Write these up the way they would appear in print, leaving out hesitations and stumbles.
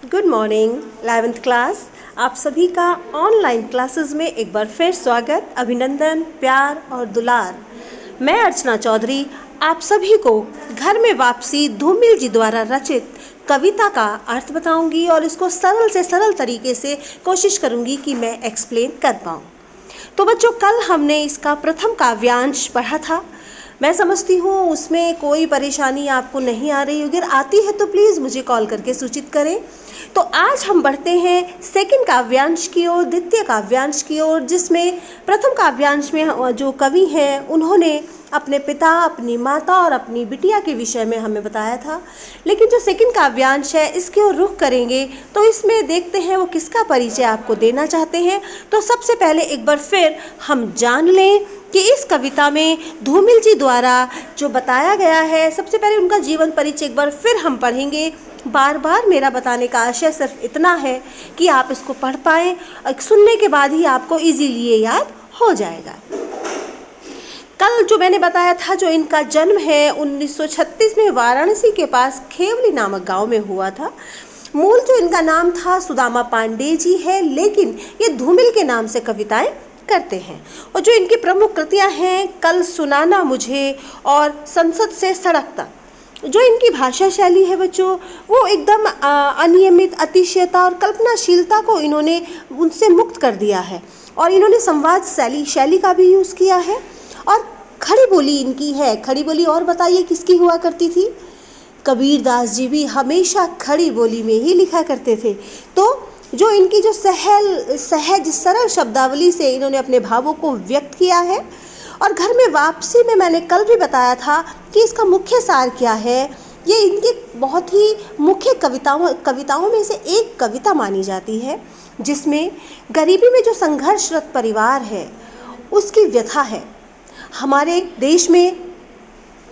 Good morning 11th class. आप सभी का ऑनलाइन क्लासेस में एक बार फिर स्वागत, अभिनंदन, प्यार और दुलार। मैं अर्चना चौधरी आप सभी को घर में वापसी धूमिल जी द्वारा रचित कविता का अर्थ बताऊंगी और इसको सरल से सरल तरीके से कोशिश करूंगी कि मैं एक्सप्लेन कर पाऊँ। तो बच्चों, कल हमने इसका प्रथम काव्यांश पढ़ा था। मैं समझती हूँ उसमें कोई परेशानी आपको नहीं आ रही होगी। अगर आती है तो प्लीज़ मुझे कॉल करके सूचित करें। तो आज हम बढ़ते हैं सेकंड काव्यांश की ओर, द्वितीय काव्यांश की ओर, जिसमें प्रथम काव्यांश में जो कवि हैं उन्होंने अपने पिता, अपनी माता और अपनी बिटिया के विषय में हमें बताया था। लेकिन जो सेकंड काव्यांश है इसकी ओर रुख करेंगे तो इसमें देखते हैं वो किसका परिचय आपको देना चाहते हैं। तो सबसे पहले एक बार फिर हम जान लें कि इस कविता में धूमिल जी द्वारा जो बताया गया है, सबसे पहले उनका जीवन परिचय एक बार फिर हम पढ़ेंगे। बार बार मेरा बताने का आशय सिर्फ इतना है कि आप इसको पढ़ पाएँ और सुनने के बाद ही आपको इजीली ये याद हो जाएगा। कल जो मैंने बताया था, जो इनका जन्म है 1936 में वाराणसी के पास खेवली नामक गांव में हुआ था। मूल जो इनका नाम था सुदामा पांडे जी है, लेकिन ये धूमिल के नाम से कविताएं करते हैं। और जो इनकी प्रमुख कृतियां हैं, कल सुनाना मुझे और संसद से सड़क तक। जो इनकी भाषा शैली है बच्चों, वो एकदम अनियमित, अतिशयता और कल्पनाशीलता को इन्होंने उनसे मुक्त कर दिया है। और इन्होंने संवाद शैली का भी यूज़ किया है। और खड़ी बोली इनकी है। खड़ी बोली और बताइए किसकी हुआ करती थी? कबीरदास जी भी हमेशा खड़ी बोली में ही लिखा करते थे। तो जो इनकी जो सहज सरल शब्दावली से इन्होंने अपने भावों को व्यक्त किया है। और घर में वापसी में मैंने कल भी बताया था कि इसका मुख्य सार क्या है। ये इनकी बहुत ही मुख्य कविताओं में से एक कविता मानी जाती है, जिसमें गरीबी में जो संघर्षरत परिवार है उसकी व्यथा है। हमारे देश में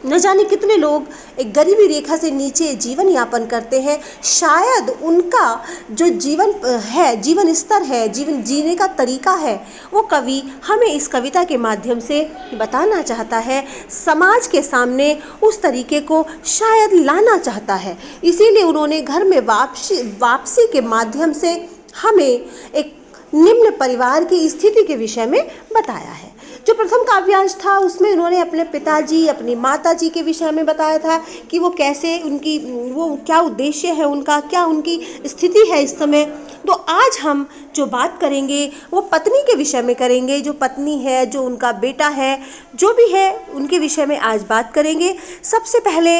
न जाने कितने लोग एक गरीबी रेखा से नीचे जीवन यापन करते हैं। शायद उनका जो जीवन स्तर है, जीवन जीने का तरीका है, वो कवि हमें इस कविता के माध्यम से बताना चाहता है। समाज के सामने उस तरीके को शायद लाना चाहता है। इसीलिए उन्होंने घर में वापसी के माध्यम से हमें एक निम्न परिवार की स्थिति के विषय में बताया है। जो प्रथम काव्यांश था उसमें उन्होंने अपने पिताजी, अपनी माताजी के विषय में बताया था कि वो कैसे, वो क्या उद्देश्य है उनका, क्या उनकी स्थिति है इस समय। तो आज हम जो बात करेंगे वो पत्नी के विषय में करेंगे। जो पत्नी है, जो उनका बेटा है, जो भी है, उनके विषय में आज बात करेंगे। सबसे पहले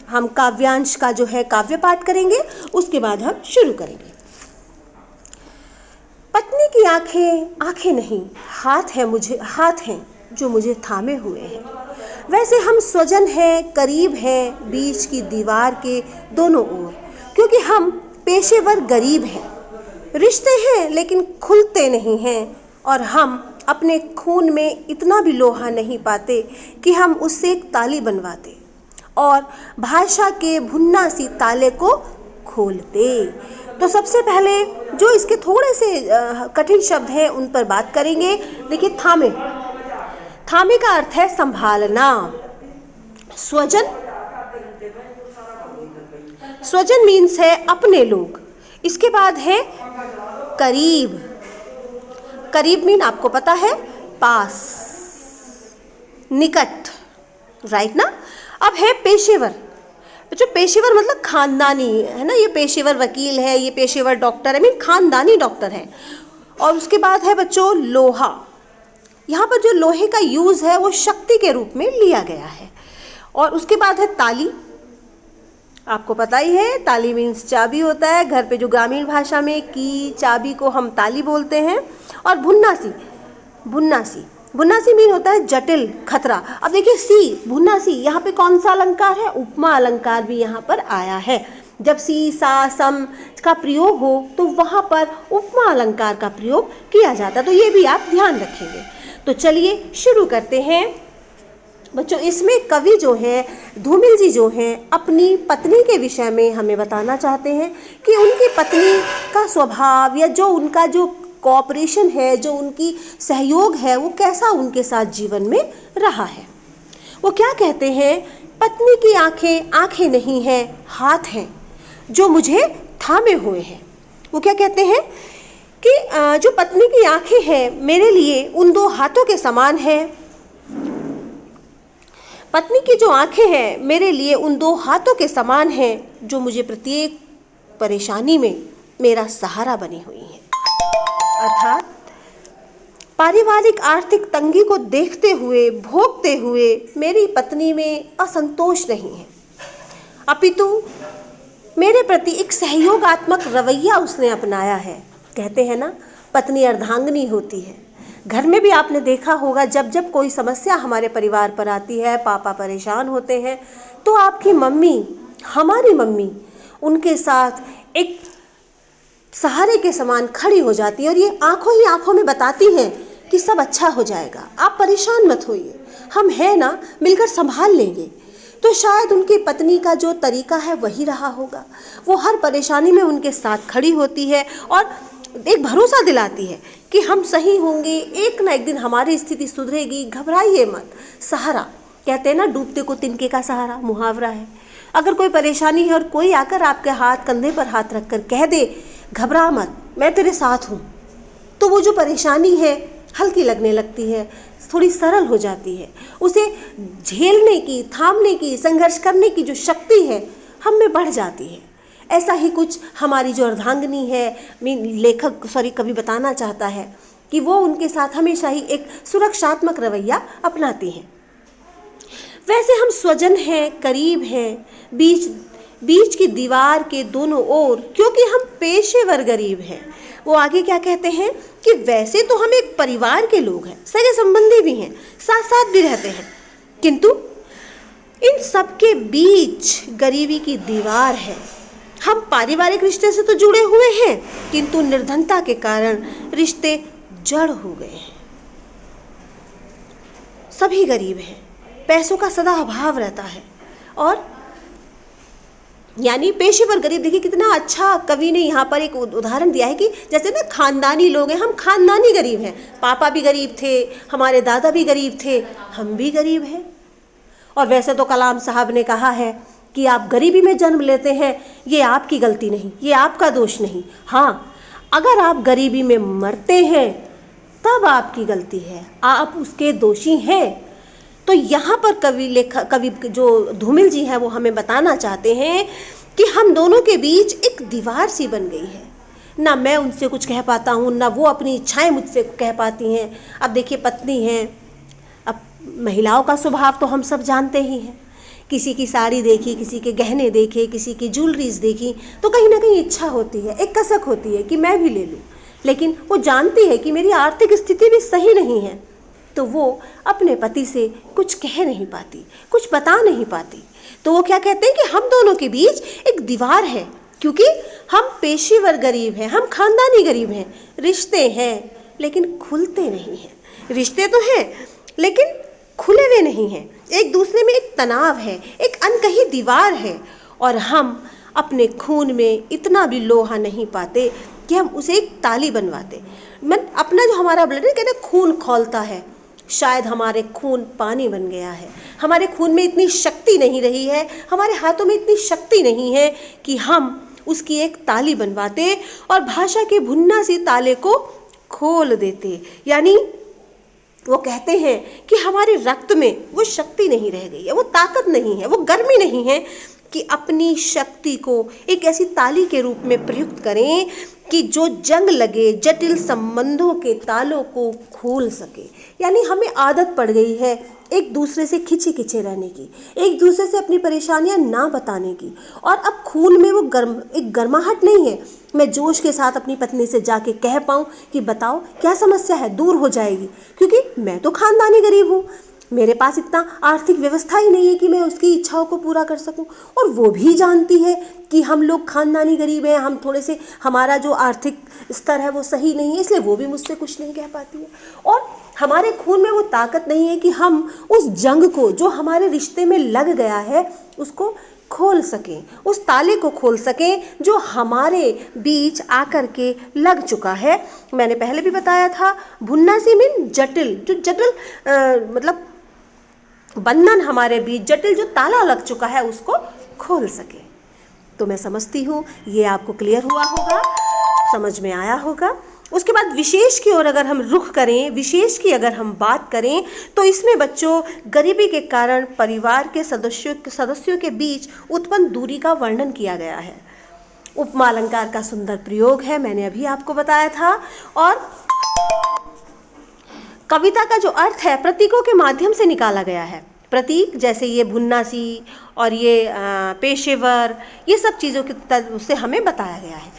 हम काव्यांश का जो है काव्य पाठ करेंगे, उसके बाद हम शुरू करेंगे। पत्नी की आंखें नहीं, हाथ हैं जो मुझे थामे हुए हैं। वैसे हम स्वजन हैं, करीब हैं, बीच की दीवार के दोनों ओर, क्योंकि हम पेशेवर गरीब हैं। रिश्ते हैं लेकिन खुलते नहीं हैं, और हम अपने खून में इतना भी लोहा नहीं पाते कि हम उससे एक ताली बनवाते और भाषा के भुन्ना सी ताले को खोलते। तो सबसे पहले जो इसके थोड़े से कठिन शब्द हैं उन पर बात करेंगे। देखिए, थामे का अर्थ है संभालना। स्वजन मीन्स है अपने लोग। इसके बाद है करीब मीन आपको पता है पास, निकट, राइट ना। अब है पेशेवर। जो पेशेवर मतलब खानदानी है ना, ये पेशेवर वकील है, ये पेशेवर डॉक्टर है, खानदानी डॉक्टर है। और उसके बाद है बच्चों लोहा। यहाँ पर जो लोहे का यूज़ है वो शक्ति के रूप में लिया गया है। और उसके बाद है ताली। आपको पता ही है, ताली मीन्स चाबी होता है। घर पे जो ग्रामीण भाषा में की चाबी को हम ताली बोलते हैं। और भुन्नासी मीन होता है जटिल, खतरा। अब देखिए भुन्नासी, यहाँ पे कौन सा अलंकार है? उपमा अलंकार भी यहाँ पर आया है। जब सी, सा, सम का प्रयोग हो तो वहाँ पर उपमा अलंकार का प्रयोग किया जाता है। तो ये भी आप ध्यान रखेंगे। तो चलिए शुरू करते हैं बच्चों। इसमें कवि जो है धूमिल जी जो हैं अपनी पत्नी के विषय में हमें बताना चाहते हैं कि उनकी पत्नी का स्वभाव या जो उनका जो कोऑपरेशन है, जो उनकी सहयोग है, वो कैसा उनके साथ जीवन में रहा है। वो क्या कहते हैं? पत्नी की आंखें नहीं हैं, हाथ हैं जो मुझे थामे हुए हैं। वो क्या कहते हैं कि जो पत्नी की आंखें हैं मेरे लिए उन दो हाथों के समान है। पत्नी की जो आंखें हैं मेरे लिए उन दो हाथों के समान हैं जो मुझे प्रत्येक परेशानी में मेरा सहारा बनी हुई हैं। अर्थात पारिवारिक आर्थिक तंगी को देखते हुए भोगते हुए मेरी पत्नी में असंतोष नहीं है, अपितु मेरे प्रति एक सहयोगात्मक रवैया उसने अपनाया है। कहते हैं ना, पत्नी अर्धांगिनी होती है। घर में भी आपने देखा होगा, जब जब कोई समस्या हमारे परिवार पर आती है, पापा परेशान होते हैं, तो आपकी मम्मी, हमारी मम्मी, उनके साथ एक सहारे के समान खड़ी हो जाती है और ये आंखों ही आंखों में बताती हैं कि सब अच्छा हो जाएगा, आप परेशान मत होइए, हम हैं ना, मिलकर संभाल लेंगे। तो शायद उनकी पत्नी का जो तरीका है वही रहा होगा। वो हर परेशानी में उनके साथ खड़ी होती है और एक भरोसा दिलाती है कि हम सही होंगे, एक ना एक दिन हमारी स्थिति सुधरेगी, घबराइए मत। सहारा, कहते हैं ना, डूबते को तिनके का सहारा, मुहावरा है। अगर कोई परेशानी है और कोई आकर आपके हाथ कंधे पर हाथ रखकर कह दे घबरा मत, मैं तेरे साथ हूँ, तो वो जो परेशानी है हल्की लगने लगती है, थोड़ी सरल हो जाती है। उसे झेलने की, थामने की, संघर्ष करने की जो शक्ति है हम में बढ़ जाती है। ऐसा ही कुछ हमारी जो अर्धांगिनी है, कवि बताना चाहता है कि वो उनके साथ हमेशा ही एक सुरक्षात्मक रवैया अपनाती हैं। वैसे हम स्वजन हैं, करीब हैं, बीच की दीवार के दोनों ओर, क्योंकि हम पेशेवर गरीब हैं। वो आगे क्या कहते हैं कि वैसे तो हम एक परिवार के लोग हैं, सगे संबंधी भी हैं, साथ साथ भी रहते हैं, किंतु इन सब के बीच गरीबी की दीवार है। हम पारिवारिक रिश्ते से तो जुड़े हुए हैं, किंतु निर्धनता के कारण रिश्ते जड़ हो गए हैं। सभी गरीब हैं, पैसों का सदा अभाव रहता है, और यानी पेशेवर गरीब। देखिए कितना अच्छा कवि ने यहाँ पर एक उदाहरण दिया है कि जैसे ना खानदानी लोग हैं, हम खानदानी गरीब हैं, पापा भी गरीब थे, हमारे दादा भी गरीब थे, हम भी गरीब हैं। और वैसे तो कलाम साहब ने कहा है कि आप गरीबी में जन्म लेते हैं, ये आपकी गलती नहीं, ये आपका दोष नहीं। हाँ, अगर आप गरीबी में मरते हैं तब आपकी गलती है, आप उसके दोषी हैं। तो यहाँ पर कवि जो धूमिल जी हैं वो हमें बताना चाहते हैं कि हम दोनों के बीच एक दीवार सी बन गई है। ना मैं उनसे कुछ कह पाता हूँ, ना वो अपनी इच्छाएं मुझसे कह पाती हैं। अब देखिए पत्नी है, अब महिलाओं का स्वभाव तो हम सब जानते ही हैं। किसी की साड़ी देखी, किसी के गहने देखे, किसी की ज्वेलरीज देखी, तो कहीं ना कहीं इच्छा होती है, एक कसक होती है कि मैं भी ले लूँ। लेकिन वो जानती है कि मेरी आर्थिक स्थिति भी सही नहीं है, तो वो अपने पति से कुछ कह नहीं पाती, कुछ बता नहीं पाती। तो वो क्या कहते हैं कि हम दोनों के बीच एक दीवार है, क्योंकि हम पेशेवर गरीब हैं, हम खानदानी गरीब हैं। रिश्ते हैं लेकिन खुलते नहीं हैं, रिश्ते तो हैं लेकिन खुले हुए नहीं हैं। एक दूसरे में एक तनाव है, एक अनकही दीवार है, और हम अपने खून में इतना भी लोहा नहीं पाते कि हम उसे एक ताली बनवाते। अपना जो हमारा ब्लड है, कहते खून खौलता है, शायद हमारे खून पानी बन गया है, हमारे खून में इतनी शक्ति नहीं रही है, हमारे हाथों में इतनी शक्ति नहीं है कि हम उसकी एक ताली बनवाते और भाषा के भुन्ना सी ताले को खोल देते। यानी वो कहते हैं कि हमारे रक्त में वो शक्ति नहीं रह गई है, वो ताकत नहीं है, वो गर्मी नहीं है कि अपनी शक्ति को एक ऐसी ताली के रूप में प्रयुक्त करें कि जो जंग लगे जटिल संबंधों के तालों को खोल सके। यानी हमें आदत पड़ गई है एक दूसरे से खिंचे खिंचे रहने की, एक दूसरे से अपनी परेशानियां ना बताने की, और अब खून में वो एक गर्माहट नहीं है। मैं जोश के साथ अपनी पत्नी से जाके कह पाऊँ कि बताओ क्या समस्या है, दूर हो जाएगी, क्योंकि मैं तो खानदानी गरीब हूँ, मेरे पास इतना आर्थिक व्यवस्था ही नहीं है कि मैं उसकी इच्छाओं को पूरा कर सकूं। और वो भी जानती है कि हम लोग खानदानी गरीब हैं, हम थोड़े से, हमारा जो आर्थिक स्तर है वो सही नहीं है, इसलिए वो भी मुझसे कुछ नहीं कह पाती है। और हमारे खून में वो ताकत नहीं है कि हम उस जंग को जो हमारे रिश्ते में लग गया है उसको खोल सकें, उस ताले को खोल सकें जो हमारे बीच आकर के लग चुका है। मैंने पहले भी बताया था, भुन्ना सी मीन जटिल, जो जटिल मतलब बंधन हमारे बीच, जटिल जो ताला लग चुका है उसको खोल सके। तो मैं समझती हूँ ये आपको क्लियर हुआ होगा, समझ में आया होगा। उसके बाद विशेष की ओर अगर हम रुख करें, विशेष की अगर हम बात करें, तो इसमें बच्चों गरीबी के कारण परिवार के सदस्यों के बीच उत्पन्न दूरी का वर्णन किया गया है। उपमा अलंकार का सुंदर प्रयोग है, मैंने अभी आपको बताया था। और कविता का जो अर्थ है प्रतीकों के माध्यम से निकाला गया है। प्रतीक जैसे ये भुन्नासी और ये पेशेवर, ये सब चीज़ों के से हमें बताया गया है।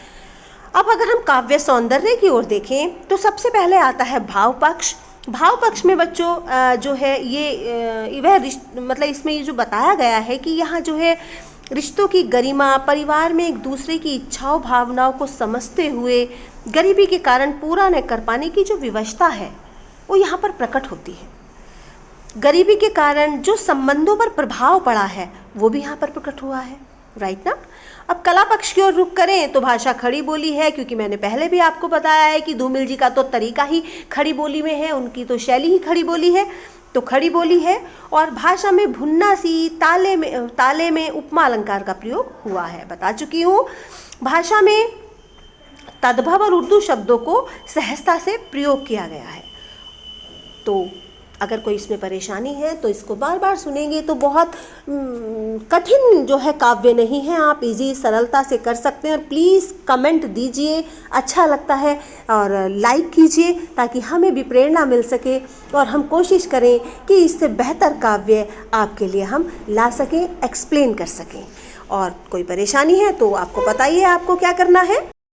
अब अगर हम काव्य सौंदर्य की ओर देखें तो सबसे पहले आता है भाव पक्ष। भाव पक्ष में बच्चों जो है ये वह मतलब इसमें ये जो बताया गया है कि यहाँ जो है रिश्तों की गरिमा, परिवार में एक दूसरे की इच्छाओं भावनाओं को समझते हुए गरीबी के कारण पूरा न कर पाने की जो विवशता है वो यहाँ पर प्रकट होती है। गरीबी के कारण जो संबंधों पर प्रभाव पड़ा है वो भी यहाँ पर प्रकट हुआ है, राइट ना। अब कला पक्ष की ओर रुख करें तो भाषा खड़ी बोली है, क्योंकि मैंने पहले भी आपको बताया है कि धूमिल जी का तो तरीका ही खड़ी बोली में है, उनकी तो शैली ही खड़ी बोली है, तो खड़ी बोली है। और भाषा में भुन्नासी, ताले में उपमा अलंकार का प्रयोग हुआ है, बता चुकी हूँ। भाषा में तद्भव और उर्दू शब्दों को सहजता से प्रयोग किया गया है। तो अगर कोई इसमें परेशानी है तो इसको बार बार सुनेंगे तो बहुत कठिन जो है काव्य नहीं है, आप इजी सरलता से कर सकते हैं। और प्लीज़ कमेंट दीजिए, अच्छा लगता है, और लाइक कीजिए ताकि हमें भी प्रेरणा मिल सके और हम कोशिश करें कि इससे बेहतर काव्य आपके लिए हम ला सकें, एक्सप्लेन कर सकें। और कोई परेशानी है तो आपको बताइए आपको क्या करना है।